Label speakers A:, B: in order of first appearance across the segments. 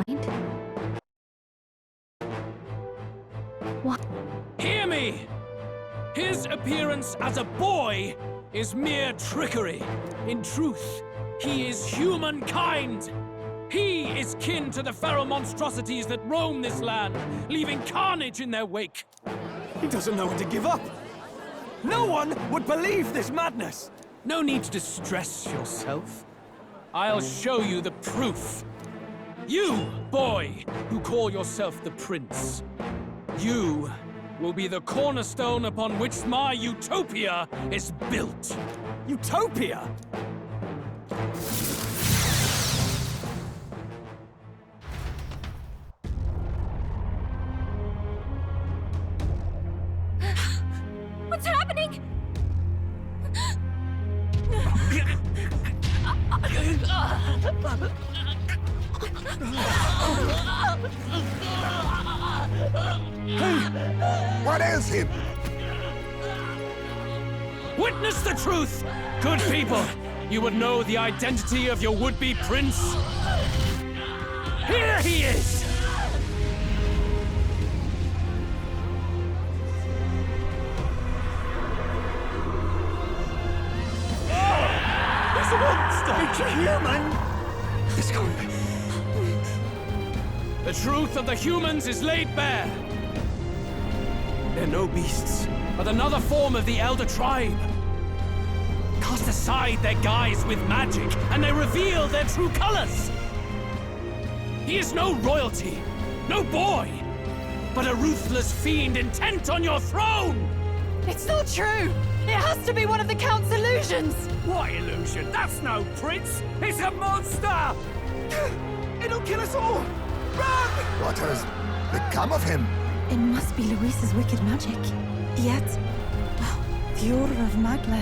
A: kind? What?
B: Hear me! His appearance as a boy is mere trickery. In truth, he is humankind. He is kin to the feral monstrosities that roam this land, leaving carnage in their wake.
C: He doesn't know when to give up. No one would believe this madness.
B: No need to distress yourself. I'll show you the proof. You, boy, who call yourself the Prince. You will be the cornerstone upon which my utopia is built.
C: Utopia?
A: What's happening?
D: What ails him?
B: Witness the truth! Good people, you would know the identity of your would-be prince. Here he is!
C: He's a monster!
D: It's a human!
C: It's gone.
B: The truth of the humans is laid bare. They're no beasts, but another form of the Elder Tribe. Cast aside their guise with magic, and they reveal their true colors. He is no royalty, no boy, but a ruthless fiend intent on your throne!
E: It's not true! It has to be one of the Count's illusions!
B: What illusion? That's no prince! It's a monster!
C: It'll kill us all! Run!
D: What has become of him?
E: It must be Luis's wicked magic. Yet, well, the aura of Magla,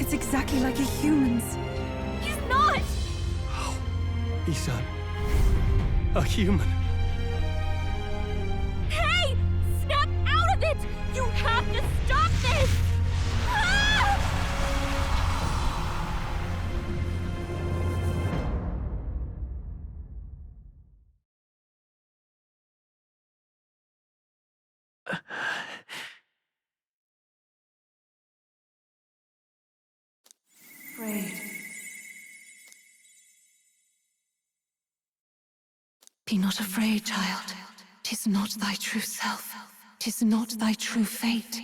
E: it's exactly like a human's.
A: He's not!
C: He's a human.
A: Hey! Snap out of it! You have to stop this! Ah!
E: Afraid. Be not afraid, child. 'Tis not thy true self. 'Tis not thy true fate.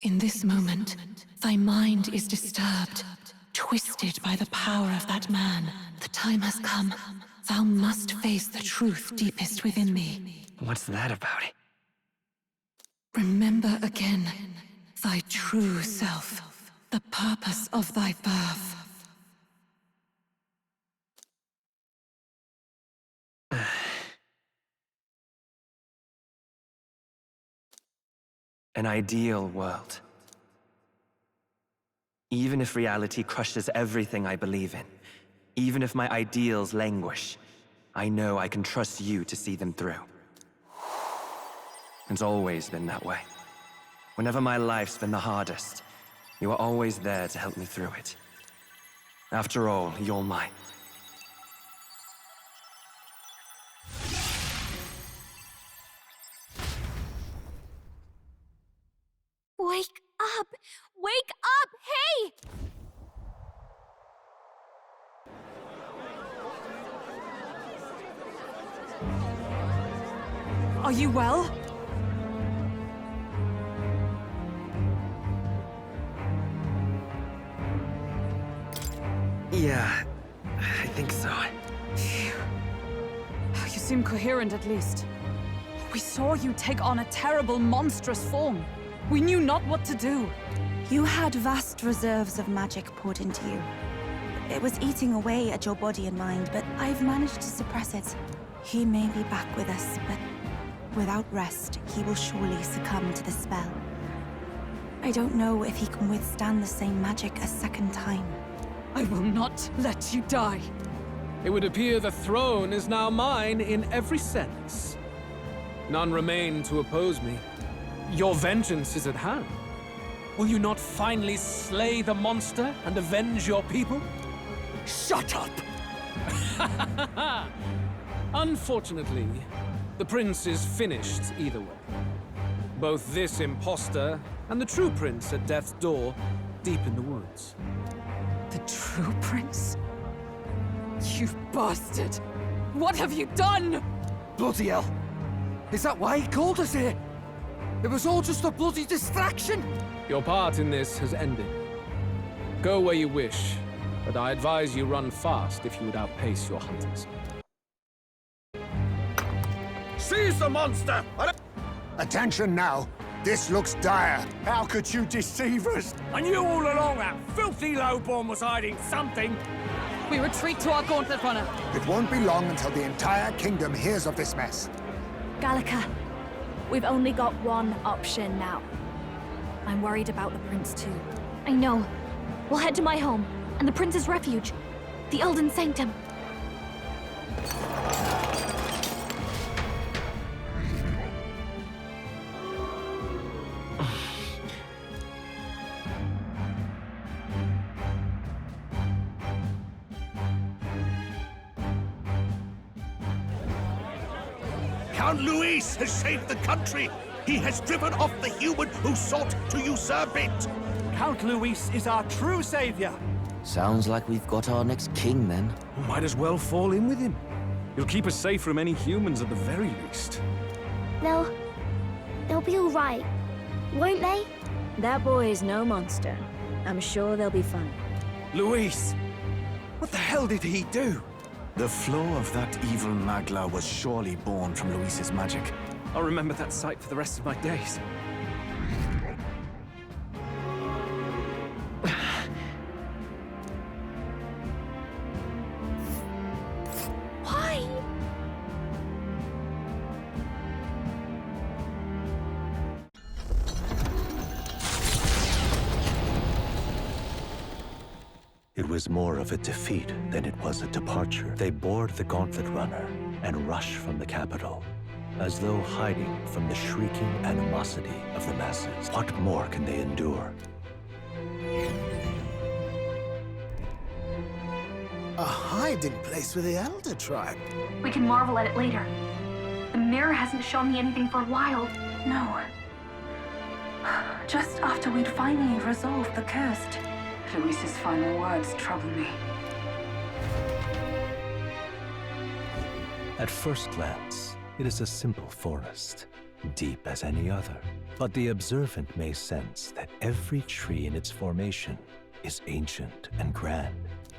E: In this moment, thy mind is disturbed, twisted by the power of that man. The time has come. Thou must face the truth deepest within thee.
C: What's that about?
E: Remember again thy true self, the purpose of thy birth.
F: An ideal world. Even if reality crushes everything I believe in, even if my ideals languish, I know I can trust you to see them through. It's always been that way. Whenever my life's been the hardest, you are always there to help me through it. After all, you're mine.
A: Wake up! Wake up! Hey!
E: Are you well?
F: Yeah, I think so.
E: You seem coherent at least. We saw you take on a terrible, monstrous form. We knew not what to do.
G: You had vast reserves of magic poured into you. It was eating away at your body and mind, but I've managed to suppress it. He may be back with us, but without rest, he will surely succumb to the spell. I don't know if he can withstand the same magic a second time.
E: I will not let you die.
B: It would appear the throne is now mine in every sense. None remain to oppose me. Your vengeance is at hand. Will you not finally slay the monster and avenge your people?
C: Shut up!
B: Unfortunately, the prince is finished either way. Both this imposter and the true prince at death's door, deep in the woods.
E: The true prince? You bastard! What have you done?
C: Bloody hell! Is that why he called us here? It was all just a bloody distraction!
B: Your part in this has ended. Go where you wish, but I advise you run fast if you would outpace your hunters.
C: Seize the monster!
D: Attention now. This looks dire.
C: How could you deceive us? I knew all along that filthy lowborn was hiding something.
E: We retreat to our gauntlet runner.
D: It won't be long until the entire kingdom hears of this mess.
A: Gallica, we've only got one option now. I'm worried about the prince too. I know. We'll head to my home, and the prince's refuge, the Elden Sanctum.
H: Count Luis has saved the country. He has driven off the human who sought to usurp it.
C: Count Luis is our true savior.
I: Sounds like we've got our next king, then.
C: Might as well fall in with him. He'll keep us safe from any humans at the very least.
J: They'll be all right, won't they?
A: That boy is no monster. I'm sure they'll be fine.
C: Luis! What the hell did he do?
K: The flow of that evil Magla was surely born from Luis's magic.
B: I'll remember that sight for the rest of my days.
A: Why?
L: It was more of a defeat than it was a departure. They board the gauntlet runner and rush from the capital, as though hiding from the shrieking animosity of the masses. What more can they endure?
M: A hiding place for the Elder Tribe.
J: We can marvel at it later. The mirror hasn't shown me anything for a while.
G: No. Just after we'd finally resolved the cursed.
E: Luis's final words trouble me.
L: At first glance, it is a simple forest, deep as any other. But the observant may sense that every tree in its formation is ancient and grand.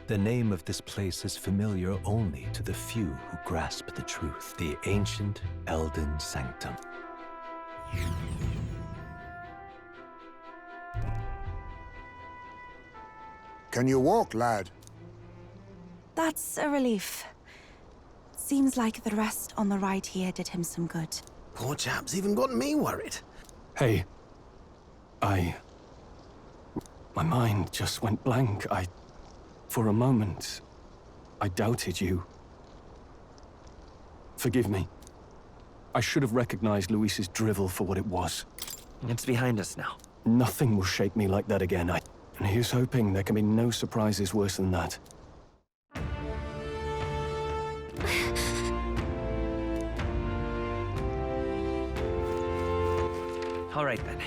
L: The name of this place is familiar only to the few who grasp the truth. The ancient Elden Sanctum.
D: Can you walk, lad?
G: That's a relief. Seems like the rest on the ride here did him some good.
M: Poor chap's even got me worried.
K: Hey, my mind just went blank. For a moment, I doubted you. Forgive me. I should have recognized Luis's drivel for what it was.
F: It's behind us now.
K: Nothing will shake me like that again. And here's hoping there can be no surprises worse than that.
F: All right, then.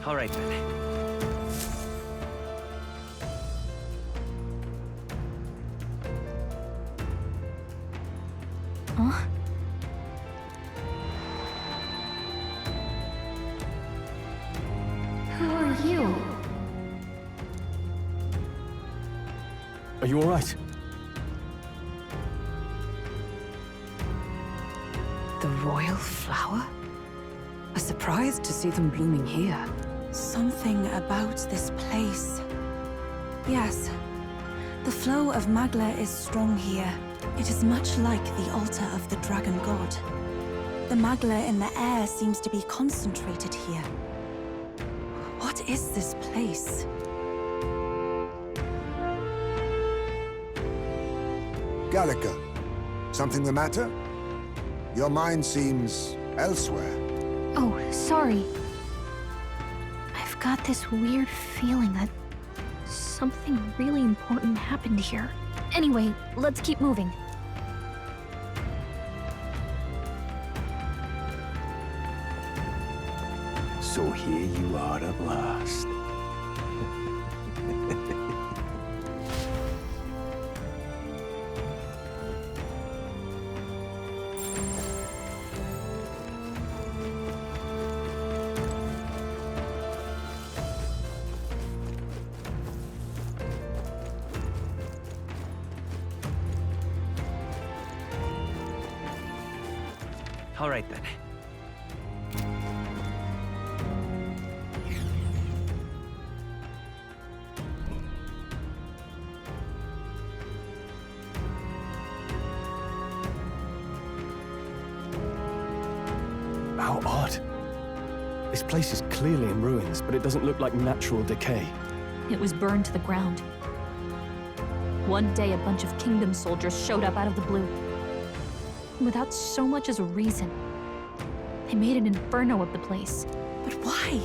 F: All right, then.
A: Huh?
J: Who are you?
K: Are you all right?
E: royal flower? A surprise to see them blooming here.
G: Something about this place. Yes. The flow of Magla is strong here. It is much like the altar of the dragon god. The Magla in the air seems to be concentrated here. What is this place?
D: Gallica, something the matter? Your mind seems elsewhere.
A: Oh, sorry. I've got this weird feeling that something really important happened here. Anyway, let's keep moving.
K: So here you are at last.
F: All right then.
K: How odd. This place is clearly in ruins, but it doesn't look like natural decay.
A: It was burned to the ground. One day, a bunch of kingdom soldiers showed up out of the blue. Without so much as a reason. They made an inferno of the place.
G: But why?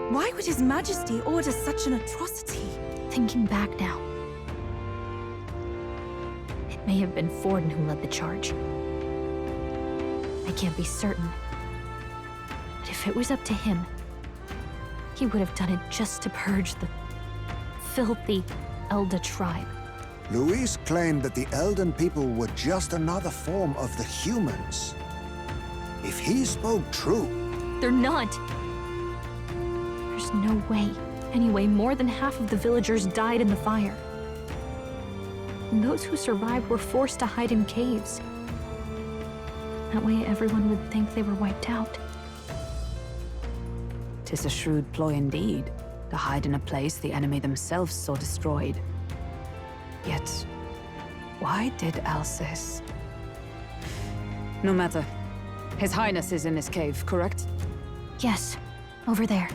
G: Why would His Majesty order such an atrocity?
A: Thinking back now, it may have been Forden who led the charge. I can't be certain. But if it was up to him, he would have done it just to purge the filthy Elder tribe.
D: Luis claimed that the Elden people were just another form of the humans. If he spoke true...
A: They're not! There's no way. Anyway, more than half of the villagers died in the fire. And those who survived were forced to hide in caves. That way everyone would think they were wiped out.
E: 'Tis a shrewd ploy indeed, to hide in a place the enemy themselves saw destroyed. Yet, why did Alcest? No matter. His Highness is in this cave, correct?
A: Yes, over there.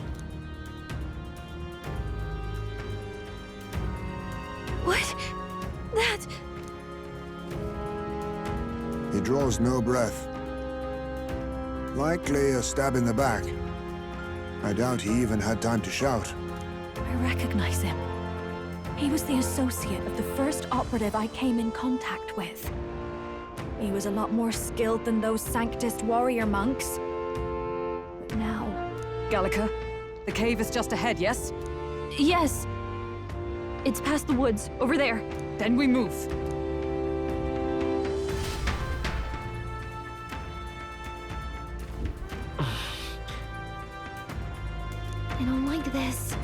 A: What? That...
D: He draws no breath. Likely a stab in the back. I doubt he even had time to shout.
A: I recognize him. He was the associate of the first operative I came in contact with. He was a lot more skilled than those Sanctist warrior monks. But now...
E: Gallica, the cave is just ahead, yes?
A: Yes. It's past the woods, over there.
E: Then we move.
A: I don't like this.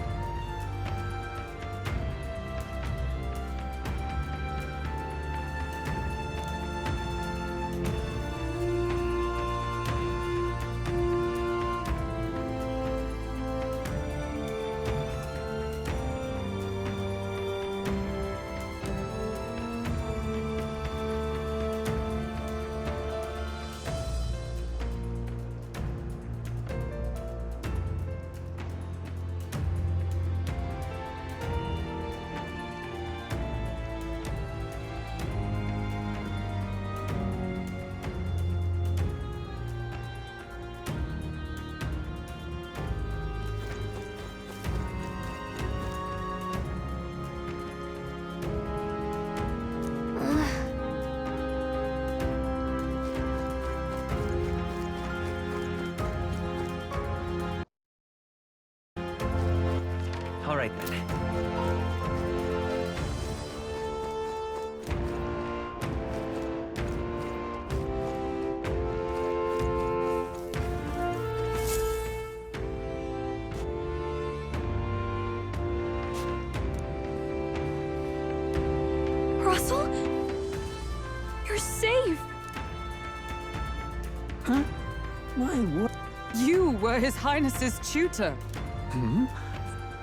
F: All right then.
A: Russell? You're safe!
M: My word.
N: You were His Highness's tutor.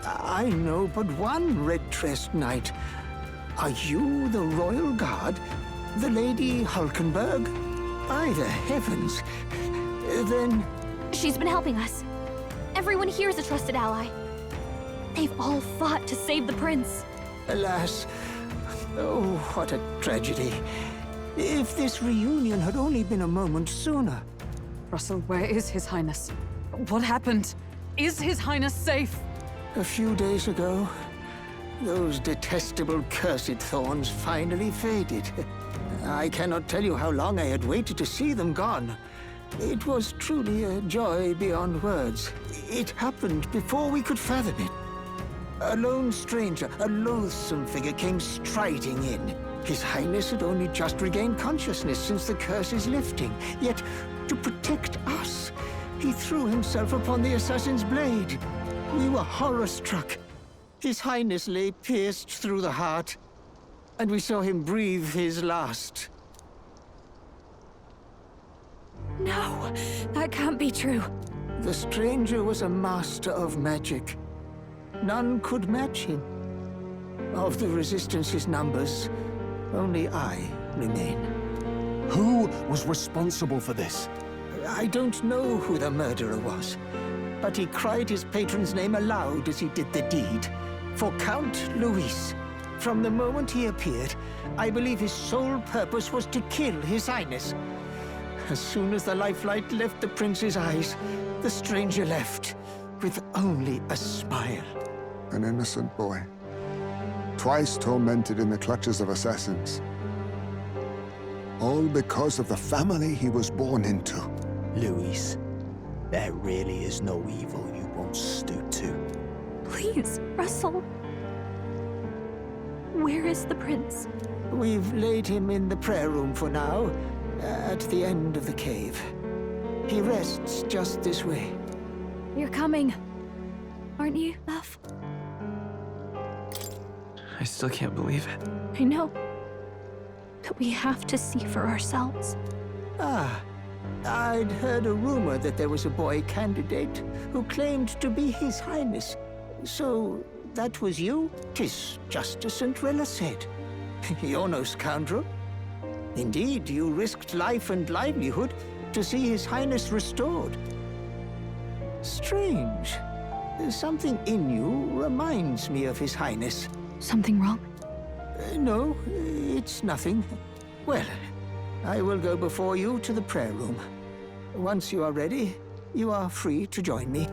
M: I know but one red-dressed knight. Are you the royal guard? The Lady Hulkenberg? By the heavens. Then...
A: She's been helping us. Everyone here is a trusted ally. They've all fought to save the prince.
M: Alas. Oh, what a tragedy. If this reunion had only been a moment sooner.
N: Russell, where is His Highness? What happened? Is His Highness safe?
M: A few days ago, those detestable cursed thorns finally faded. I cannot tell you how long I had waited to see them gone. It was truly a joy beyond words. It happened before we could fathom it. A lone stranger, a loathsome figure, came striding in. His Highness had only just regained consciousness since the curse's lifting. Yet, to protect us, he threw himself upon the assassin's blade. We were horror-struck. His Highness lay pierced through the heart, and we saw him breathe his last.
A: No, that can't be true.
M: The stranger was a master of magic. None could match him. Of the Resistance's numbers, only I remain.
K: Who was responsible for this?
M: I don't know who the murderer was, but he cried his patron's name aloud as he did the deed. For Count Luis. From the moment he appeared, I believe his sole purpose was to kill His Highness. As soon as the lifelight left the prince's eyes, the stranger left, with only a smile.
D: An innocent boy. Twice tormented in the clutches of assassins. All because of the family he was born into.
M: Luis, there really is no evil you won't stoop to.
A: Please, Russell. Where is the prince?
M: We've laid him in the prayer room for now, at the end of the cave. He rests just this way.
A: You're coming, aren't you, love?
F: I still can't believe it.
A: I know. But we have to see for ourselves.
M: Ah, I'd heard a rumor that there was a boy candidate who claimed to be His Highness. So, that was you? 'Tis just as Cinderella said. You're no scoundrel. Indeed, you risked life and livelihood to see His Highness restored. Strange. Something in you reminds me of His Highness.
A: Something wrong?
M: No, it's nothing. Well, I will go before you to the prayer room. Once you are ready, you are free to join me.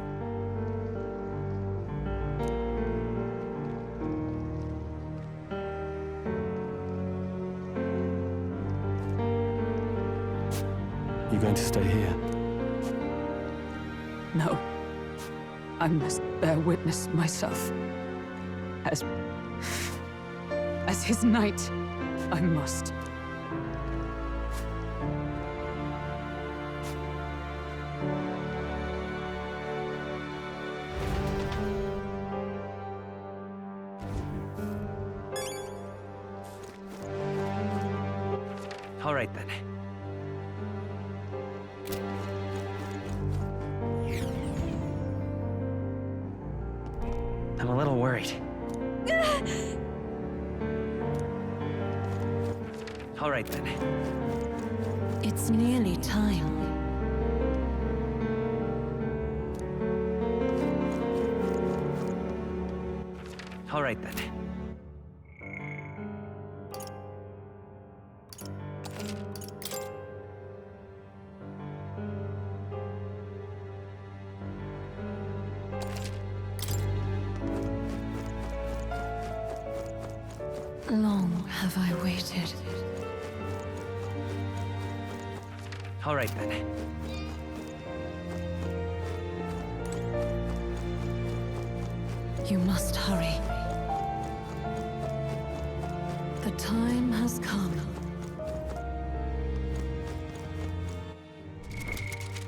K: You going to stay here?
N: No. I must bear witness myself. As his knight, I must.
F: All right, then. I'm a little worried. All right, then.
E: It's nearly time.
F: All right, then.
E: Long have I waited.
F: All right, then.
E: You must hurry. The time has come.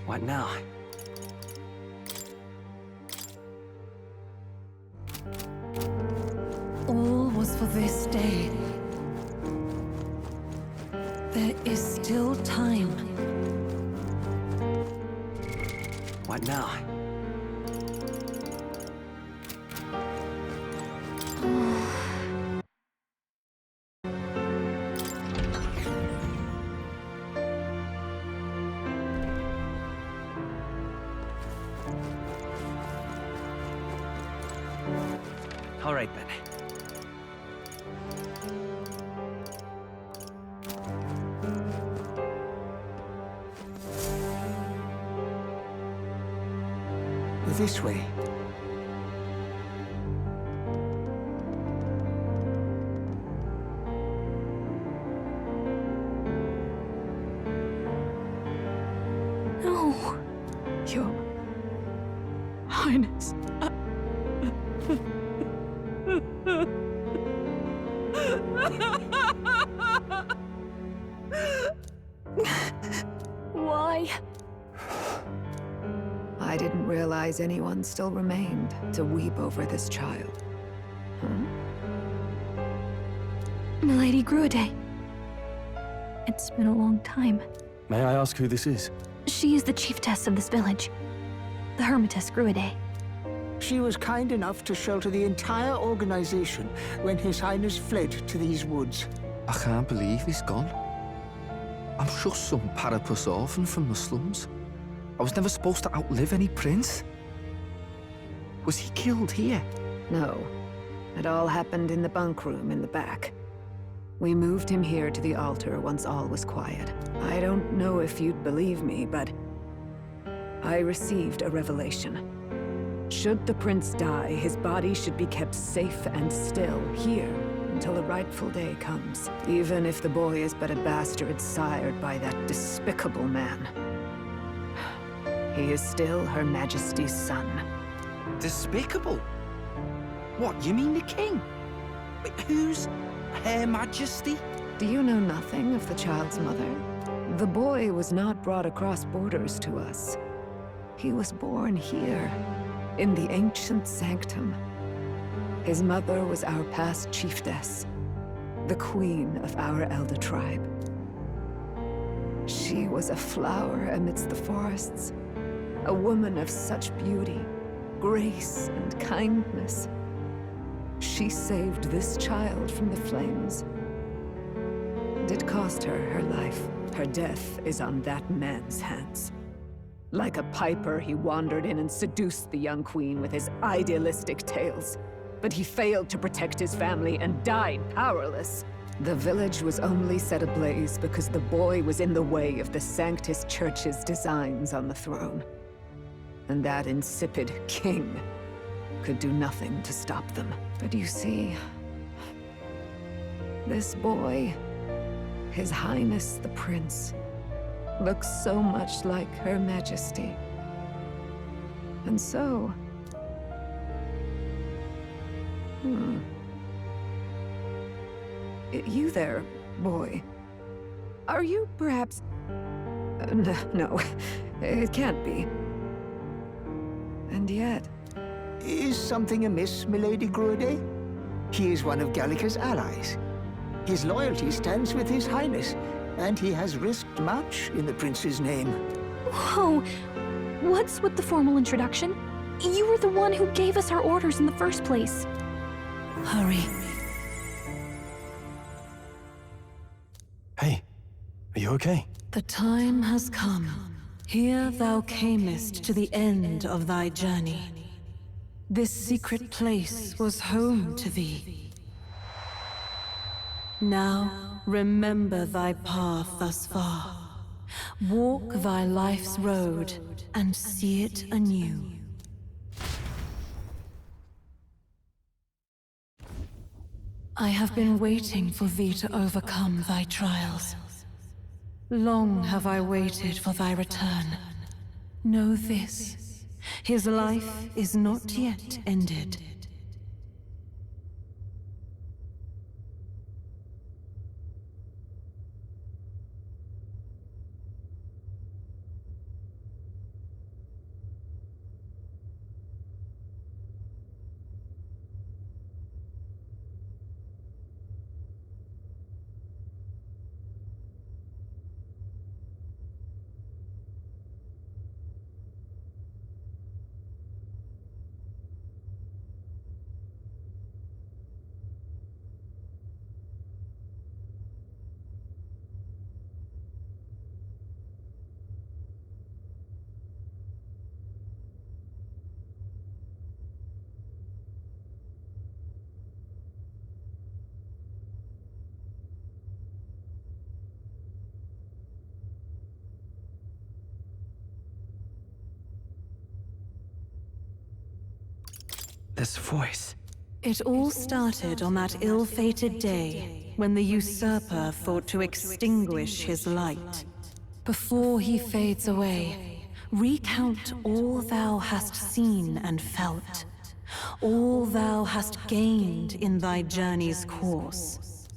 F: What now?
E: All was for this day. There is still time.
F: What now? All right, then.
M: This way.
A: No.
N: Your Highness.
A: Why?
O: I didn't realize anyone still remained to weep over this child.
A: Milady Gruaday. It's been a long time.
K: May I ask who this is?
A: She is the chiefess of this village. The Hermitess Gruaday.
M: She was kind enough to shelter the entire organization when His Highness fled to these woods.
C: I can't believe he's gone. I'm just some parapus orphan from the slums. I was never supposed to outlive any prince. Was he killed here?
O: No. It all happened in the bunk room in the back. We moved him here to the altar once all was quiet. I don't know if you'd believe me, but I received a revelation. Should the prince die, his body should be kept safe and still here until the rightful day comes, even if the boy is but a bastard sired by that despicable man. He is still Her Majesty's son.
C: Despicable? What, you mean the king? Wait, who's Her Majesty?
O: Do you know nothing of the child's mother? The boy was not brought across borders to us. He was born here, in the ancient sanctum. His mother was our past chiefess, the queen of our elder tribe. She was a flower amidst the forests, a woman of such beauty, grace, and kindness. She saved this child from the flames. It cost her her life. Her death is on that man's hands. Like a piper, he wandered in and seduced the young queen with his idealistic tales. But he failed to protect his family and died powerless. The village was only set ablaze because the boy was in the way of the Sanctus Church's designs on the throne. And that insipid king could do nothing to stop them. But you see, this boy, His Highness the Prince, looks so much like Her Majesty. And so... You there, boy. Are you perhaps... No, it can't be. And yet...
M: Is something amiss, Milady Gruaday? He is one of Gallica's allies. His loyalty stands with His Highness, and he has risked much in the prince's name.
A: Whoa! What's with the formal introduction? You were the one who gave us our orders in the first place.
O: Hurry.
K: Hey, are you okay?
E: The time has come. Here thou camest to the end of thy journey. This secret place was home to thee. Now, remember thy path thus far. Walk thy life's road and see it anew. I have been waiting for thee to overcome thy trials. Long have I waited for thy return. Know this, his life is not yet ended.
F: This voice.
E: It all started on that ill-fated day when the usurper thought to extinguish his light. Before he fades away, recount all thou hast seen and felt, all thou hast gained in thy journey's course.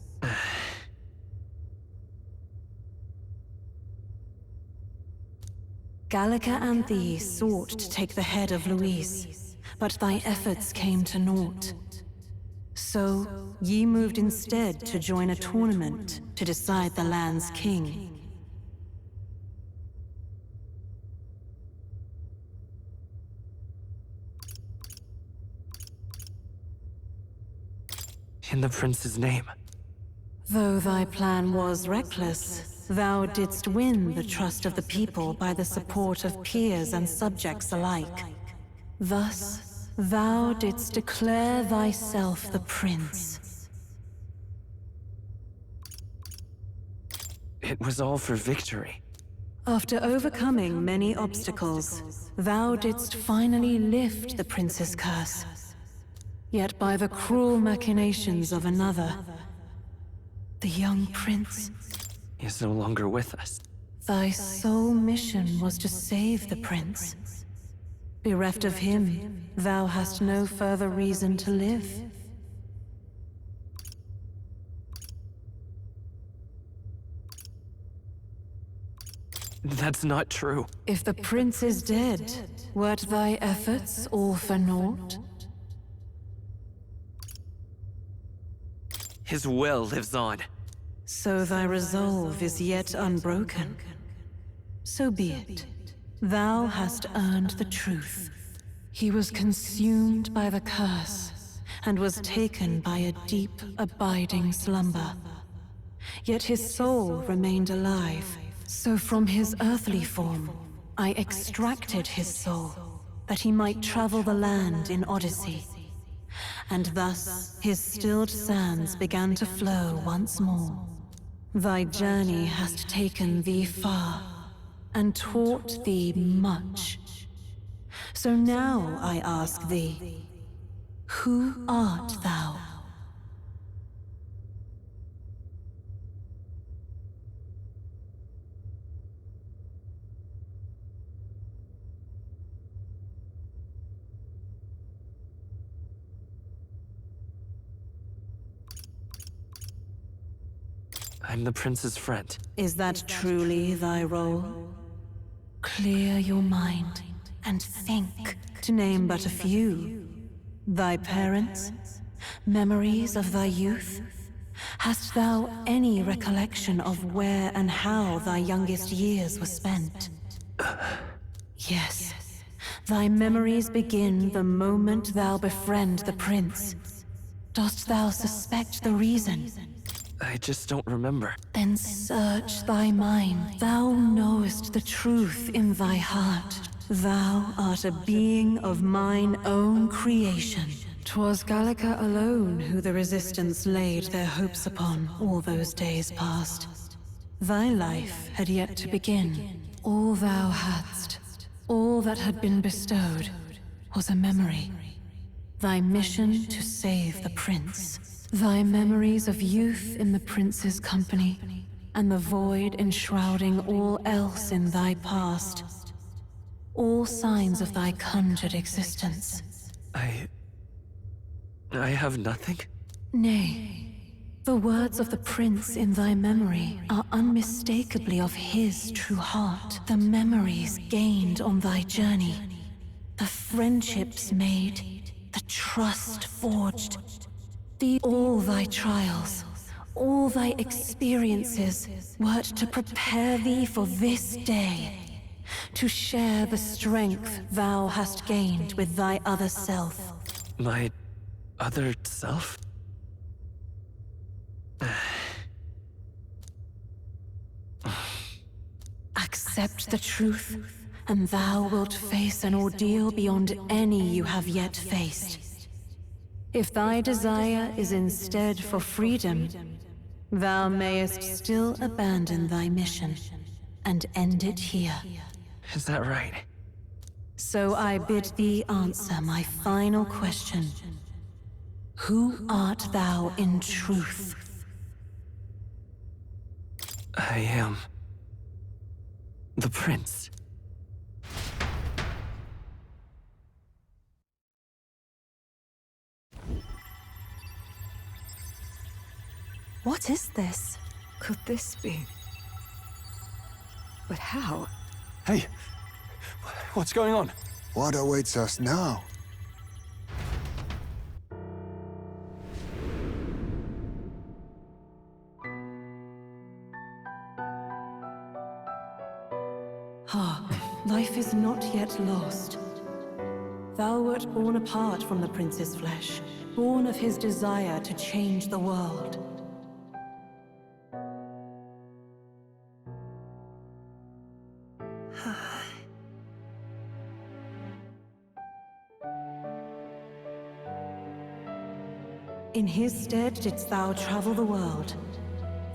E: Gallica and thee sought to take the head of Luis, but thy efforts came to naught. So, ye moved instead to join a tournament to decide the land's king.
F: In the prince's name.
E: Though thy plan was reckless, thou didst win the trust of the people by the support of peers and subjects alike. Thus, thou didst declare thyself the prince.
F: It was all for victory.
E: After overcoming many obstacles, thou didst finally lift the prince's curse. Yet by the cruel machinations of another, the young prince
F: is no longer with us.
E: Thy sole mission was to save the prince. Bereft of him, thou hast no further reason to live.
F: That's not true.
E: If the prince is dead, wert thy efforts all for naught?
F: His will lives on.
E: So thy resolve is yet unbroken. So be it. Thou hast earned the truth. He was consumed by the curse, and was taken by a deep, abiding slumber. Yet his soul remained alive, so from his earthly form, I extracted his soul, that he might travel the land in Odyssey. And thus, his stilled sands began to flow once more. Thy journey hast taken thee far, and taught thee much. So now I ask thee, who art thou?
F: I'm the prince's friend.
E: Is that truly thy role? Clear your mind and think, to name but a few. Thy parents? Memories of thy youth? Hast thou any recollection of where and how thy youngest years were spent? Yes. Thy memories begin the moment thou befriend the prince. Dost thou suspect the reason?
F: I just don't remember.
E: Then search thy mind. Thou knowest the truth in thy heart. Thou art a being of mine own creation. 'Twas Gallica alone who the Resistance laid their hopes upon all those days past. Thy life had yet to begin. All thou hadst, all that had been bestowed, was a memory. Thy mission to save the prince. Thy memories of youth in the prince's company, and the void enshrouding all else in thy past. All signs of thy conjured existence.
F: I have nothing?
E: Nay. The words of the prince in thy memory are unmistakably of his true heart. The memories gained on thy journey. The friendships made. The trust forged. All thy trials, all thy experiences, wert to prepare thee for this day. To share the strength thou hast gained with thy other self.
F: My other self?
E: Accept the truth, and thou wilt face an ordeal beyond any you have yet faced. If thy desire is instead for freedom, thou mayest still abandon thy mission and end it here.
F: Is that right?
E: So I bid thee answer my final question. Who art thou in truth?
F: I am... the prince.
G: What is this?
O: Could this be? But how?
K: Hey! What's going on?
D: What awaits us now?
E: Hark, life is not yet lost. Thou wert born apart from the prince's flesh, born of his desire to change the world. In his stead didst thou travel the world.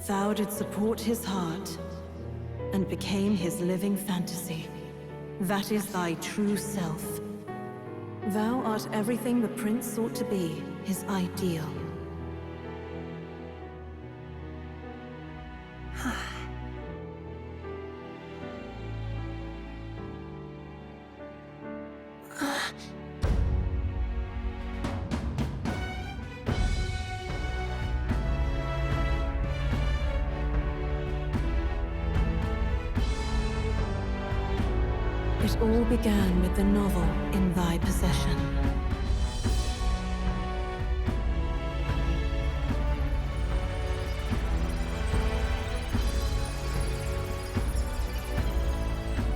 E: Thou didst support his heart, and became his living fantasy. That is thy true self. Thou art everything the prince sought to be, his ideal. It all began with the novel in thy possession.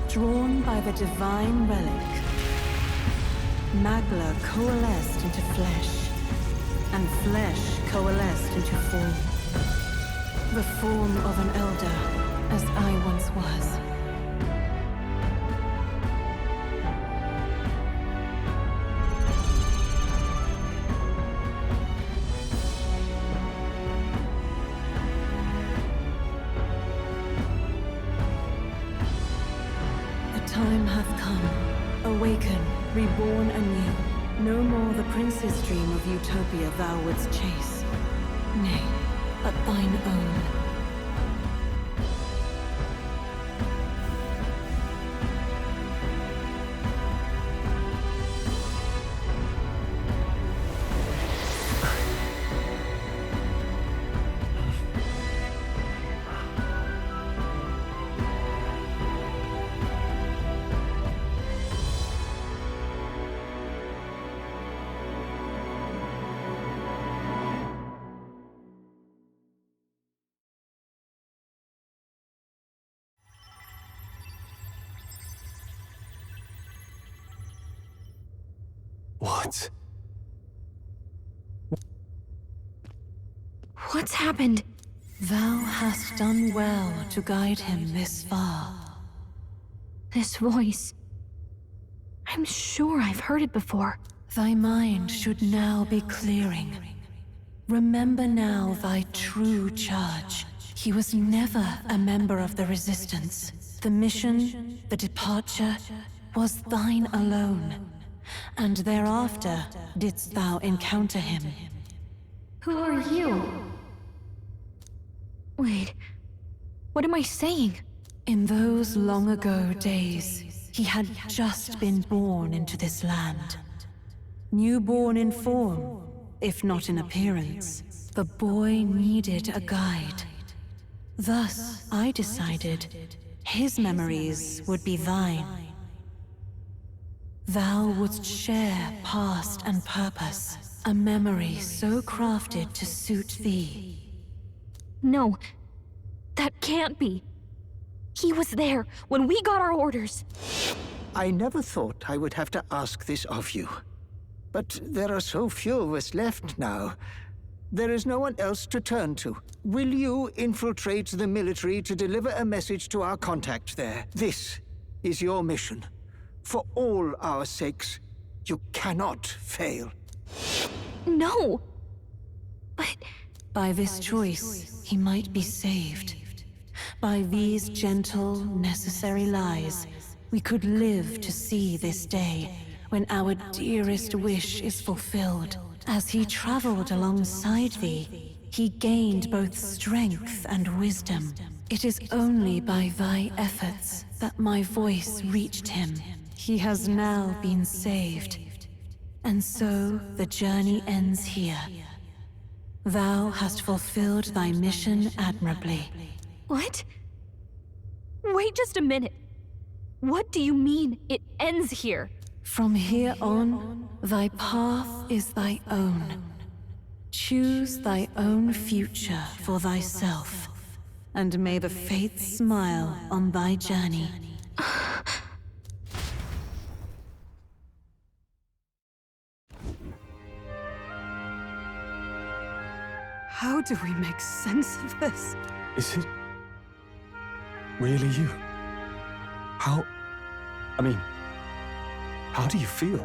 E: Drawn by the divine relic, Magla coalesced into flesh, and flesh coalesced into form. The form of an elder, as I once was. Time hath come. Awaken, reborn anew. No more the prince's dream of utopia thou wouldst chase. Nay, but thine own.
K: What?
A: What's happened?
E: Thou hast done well to guide him this far.
A: This voice. I'm sure I've heard it before.
E: Thy mind should now be clearing. Remember now thy true charge. He was never a member of the Resistance. The mission, the departure, was thine alone. And thereafter didst thou encounter him.
A: Who are you? Wait, what am I saying?
E: In those long ago days, he had just been born into this land. Newborn in form, if not in appearance, the boy needed a guide. Thus, I decided his memories would be thine. Thou wouldst share past and purpose, a memory so crafted to suit thee.
A: No, that can't be. He was there when we got our orders.
M: I never thought I would have to ask this of you. But there are so few of us left now. There is no one else to turn to. Will you infiltrate the military to deliver a message to our contact there? This is your mission. For all our sakes, you cannot fail.
A: No! But...
E: By this choice, he might be saved. By these gentle, necessary lies, we could live to see this day when our dearest wish is fulfilled. As he traveled alongside thee, he gained both strength and wisdom. It is only by thy efforts that my voice reached him. He has now been saved. And so the journey ends here. Thou hast fulfilled thy mission admirably.
A: What? Wait just a minute. What do you mean, it ends here?
E: From here on, thy path is thy own. Choose thy own future for thyself, and may the fates smile on thy journey.
N: How do we make sense of this?
K: Is it really you? How do you feel?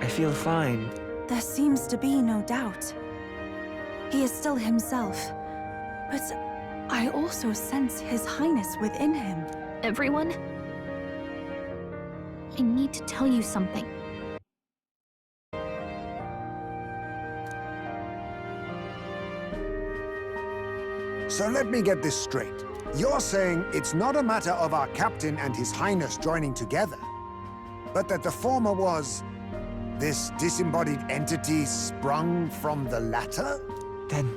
F: I feel fine.
G: There seems to be no doubt. He is still himself, but I also sense His Highness within him.
A: Everyone? I need to tell you something.
D: So let me get this straight. You're saying it's not a matter of our captain and His Highness joining together, but that the former was this disembodied entity sprung from the latter?
C: Then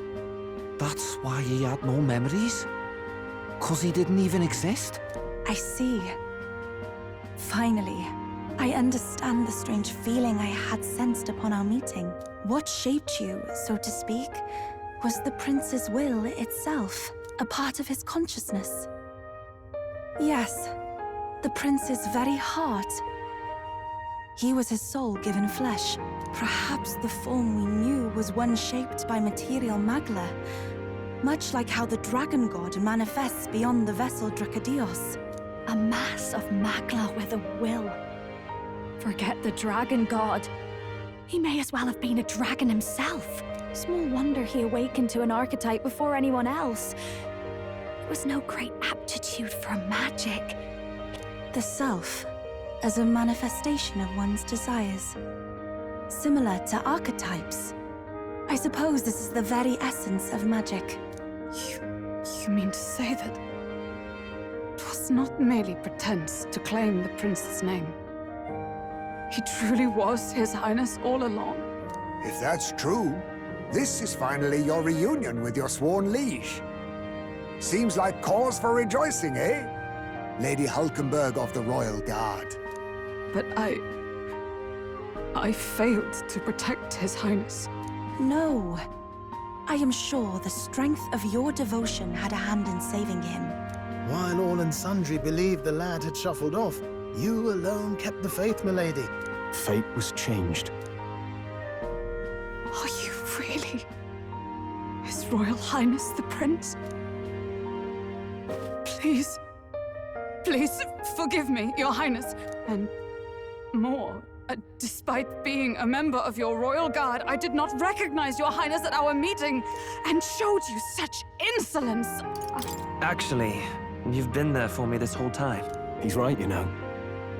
C: that's why he had no memories? 'Cause he didn't even exist?
G: I see. Finally, I understand the strange feeling I had sensed upon our meeting. What shaped you, so to speak, was the prince's will itself, a part of his consciousness. Yes, the prince's very heart. He was his soul given flesh. Perhaps the form we knew was one shaped by material magla, much like how the dragon god manifests beyond the vessel Dracadios.
A: A mass of magla with a will. Forget the dragon god. He may as well have been a dragon himself. Small wonder he awakened to an archetype before anyone else. There was no great aptitude for magic.
G: The self, as a manifestation of one's desires. Similar to archetypes. I suppose this is the very essence of magic.
N: You mean to say that it was not merely pretense to claim the prince's name? He truly was His Highness all along.
D: If that's true, this is finally your reunion with your sworn liege. Seems like cause for rejoicing, eh? Lady Hulkenberg of the Royal Guard.
N: But I failed to protect His Highness.
G: No. I am sure the strength of your devotion had a hand in saving him.
P: While all and sundry believed the lad had shuffled off, you alone kept the faith, milady.
K: Fate was changed.
N: Are you really His Royal Highness the Prince? Please, please forgive me, Your Highness. And more, despite being a member of your Royal Guard, I did not recognize Your Highness at our meeting and showed you such insolence.
F: Actually, you've been there for me this whole time.
K: He's right, you know.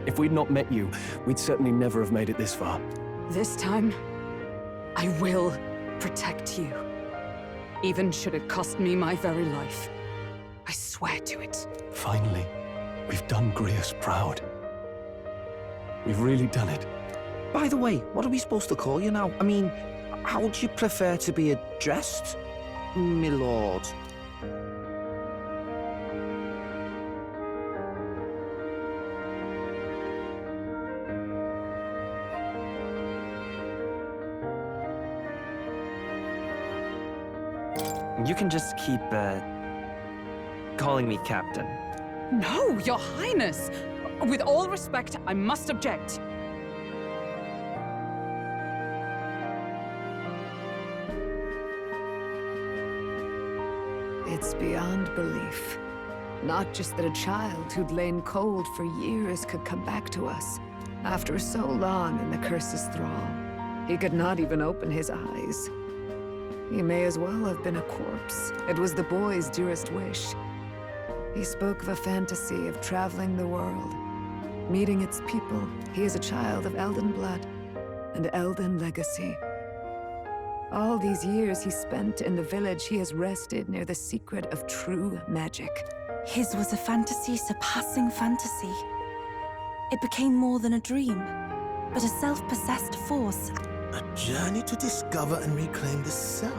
K: If we'd not met you, we'd certainly never have made it this far.
N: This time, I will protect you. Even should it cost me my very life. I swear to it.
K: Finally, we've done Grius proud. We've really done it.
C: By the way, what are we supposed to call you now? I mean, how would you prefer to be addressed, my lord?
F: You can just keep, calling me Captain.
N: No, Your Highness! With all respect, I must object.
O: It's beyond belief. Not just that a child who'd lain cold for years could come back to us. After so long in the curse's thrall, he could not even open his eyes. He may as well have been a corpse. It was the boy's dearest wish. He spoke of a fantasy of traveling the world, meeting its people. He is a child of Elden blood and Elden legacy. All these years he spent in the village, he has rested near the secret of true magic.
G: His was a fantasy surpassing fantasy. It became more than a dream, but a self-possessed force.
P: A journey to discover and reclaim the self,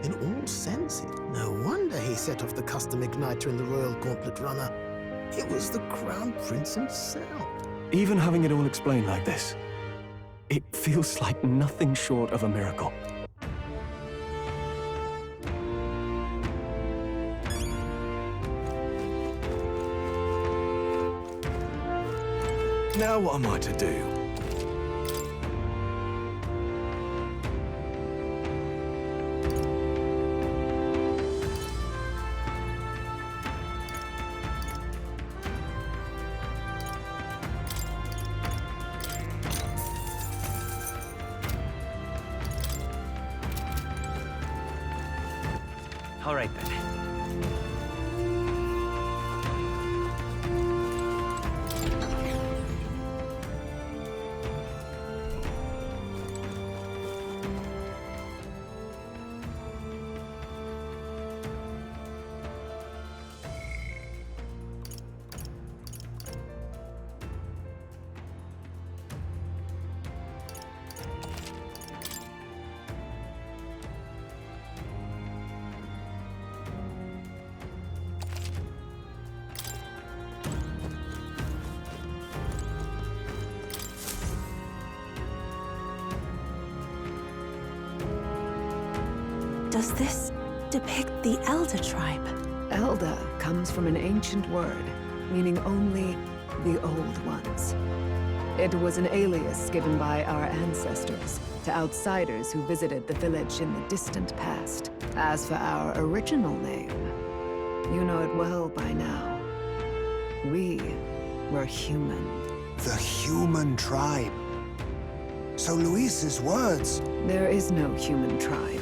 P: in all senses. No wonder he set off the custom igniter in the Royal Gauntlet Runner. It was the Crown Prince himself.
K: Even having it all explained like this, it feels like nothing short of a miracle.
L: Now what am I to do?
F: All right then.
G: Does this depict the Elder tribe?
O: Elder comes from an ancient word, meaning only the old ones. It was an alias given by our ancestors to outsiders who visited the village in the distant past. As for our original name, you know it well by now. We were human.
D: The human tribe. So Luis's words...
O: There is no human tribe.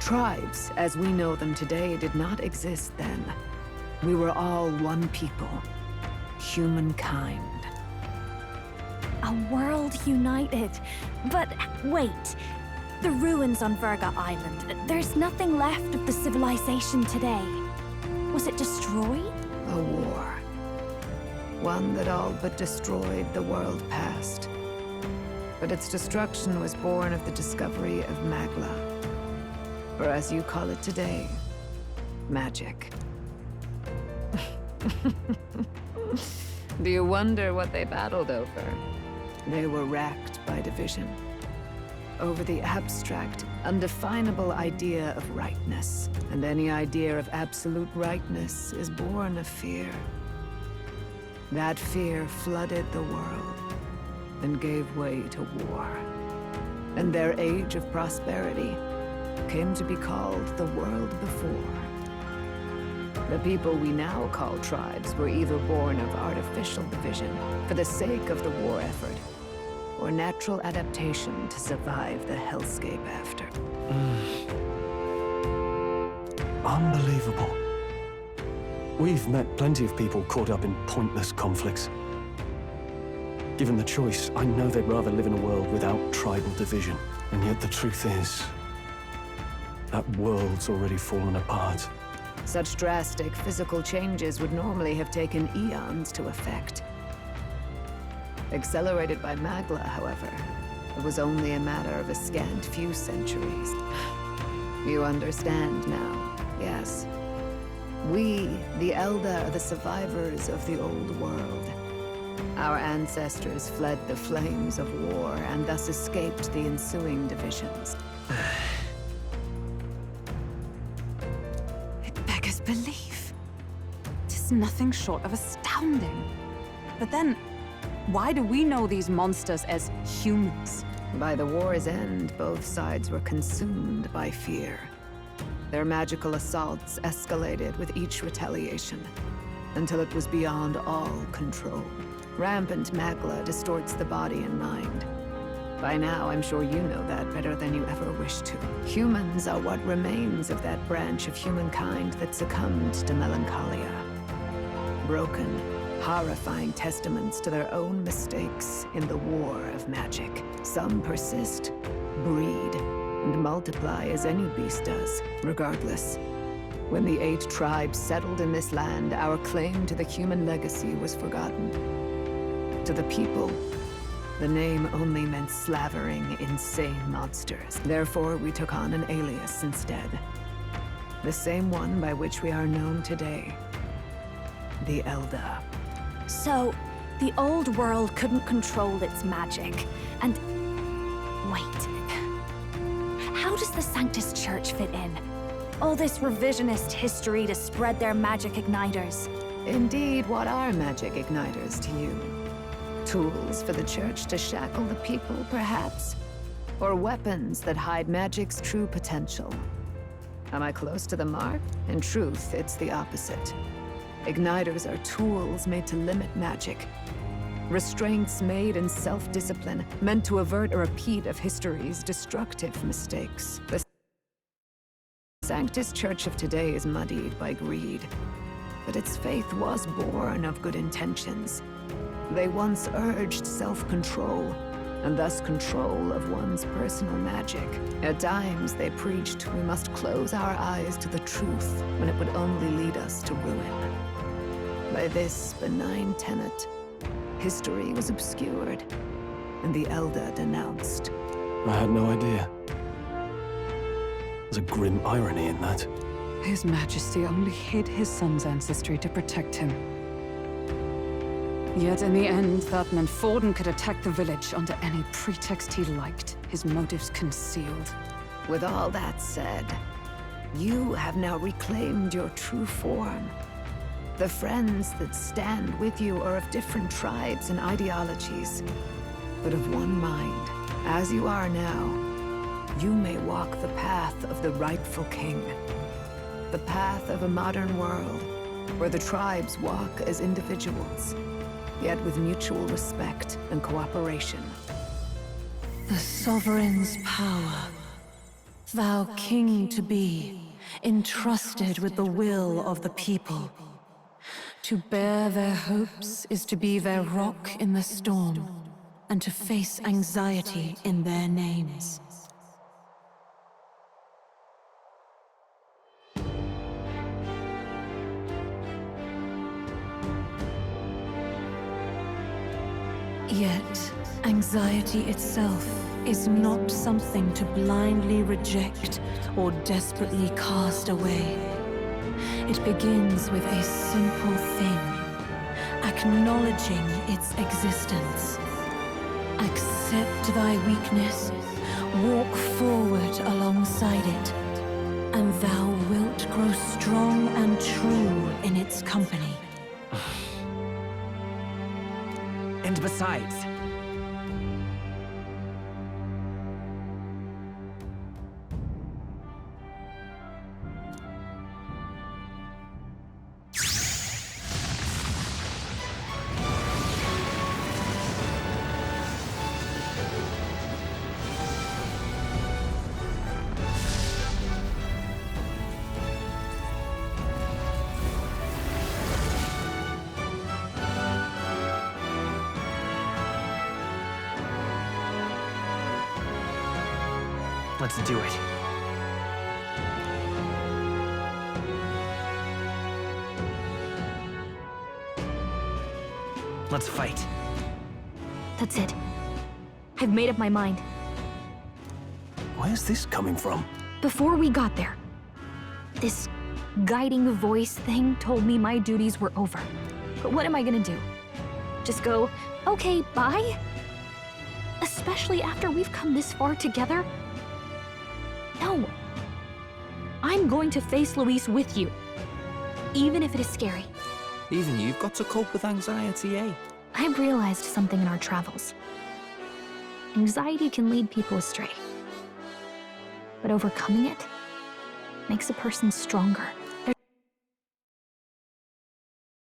O: Tribes, as we know them today, did not exist then. We were all one people. Humankind.
A: A world united. But wait. The ruins on Virga Island. There's nothing left of the civilization today. Was it destroyed?
O: A war. One that all but destroyed the world past. But its destruction was born of the discovery of Magla. Or as you call it today, magic. Do you wonder what they battled over? They were racked by division. Over the abstract, undefinable idea of rightness. And any idea of absolute rightness is born of fear. That fear flooded the world and gave way to war. And their age of prosperity came to be called the world before. The people we now call tribes were either born of artificial division for the sake of the war effort, or natural adaptation to survive the hellscape after.
K: Unbelievable. We've met plenty of people caught up in pointless conflicts. Given the choice, I know they'd rather live in a world without tribal division. And yet the truth is, that world's already fallen apart.
O: Such drastic physical changes would normally have taken eons to effect. Accelerated by Magla, however, it was only a matter of a scant few centuries. You understand now, yes. We, the Elder, are the survivors of the old world. Our ancestors fled the flames of war and thus escaped the ensuing divisions.
N: It beggars belief. Tis nothing short of astounding. But then, why do we know these monsters as humans?
O: By the war's end, both sides were consumed by fear. Their magical assaults escalated with each retaliation, until it was beyond all control. Rampant Magla distorts the body and mind. By now, I'm sure you know that better than you ever wished to. Humans are what remains of that branch of humankind that succumbed to melancholia. Broken, horrifying testaments to their own mistakes in the war of magic. Some persist, breed, and multiply as any beast does, regardless. When the 8 tribes settled in this land, our claim to the human legacy was forgotten. To the people, the name only meant slavering, insane monsters. Therefore, we took on an alias instead. The same one by which we are known today. The Elder.
A: So, the old world couldn't control its magic, and... wait. How does the Sanctus Church fit in? All this revisionist history to spread their magic igniters.
O: Indeed, what are magic igniters to you? Tools for the Church to shackle the people, perhaps? Or weapons that hide magic's true potential? Am I close to the mark? In truth, it's the opposite. Igniters are tools made to limit magic. Restraints made in self-discipline, meant to avert a repeat of history's destructive mistakes. The Sanctus Church of today is muddied by greed, but its faith was born of good intentions. They once urged self-control, and thus control of one's personal magic. At times, they preached we must close our eyes to the truth when it would only lead us to ruin. By this benign tenet, history was obscured, and the Elder denounced.
K: I had no idea. There's a grim irony in that.
N: His Majesty only hid his son's ancestry to protect him. Yet in the end, that meant Forden could attack the village under any pretext he liked, his motives concealed.
O: With all that said, you have now reclaimed your true form. The friends that stand with you are of different tribes and ideologies, but of one mind. As you are now, you may walk the path of the rightful king. The path of a modern world, where the tribes walk as individuals, yet with mutual respect and cooperation.
E: The sovereign's power, thou king to be, entrusted with the will of the people. To bear their hopes is to be their rock in the storm, and to face anxiety in their names. Yet, anxiety itself is not something to blindly reject or desperately cast away. It begins with a simple thing, acknowledging its existence. Accept thy weakness, walk forward alongside it, and thou wilt grow strong and true in its company.
F: And besides... Let's do it. Let's fight.
A: That's it. I've made up my mind.
K: Where's this coming from?
A: Before we got there, this guiding voice thing told me my duties were over. But what am I gonna do? Just go, okay, bye? Especially after we've come this far together? No. I'm going to face Luis with you. Even if it is scary.
C: Even you've got to cope with anxiety, eh?
A: I've realized something in our travels. Anxiety can lead people astray. But overcoming it makes a person stronger.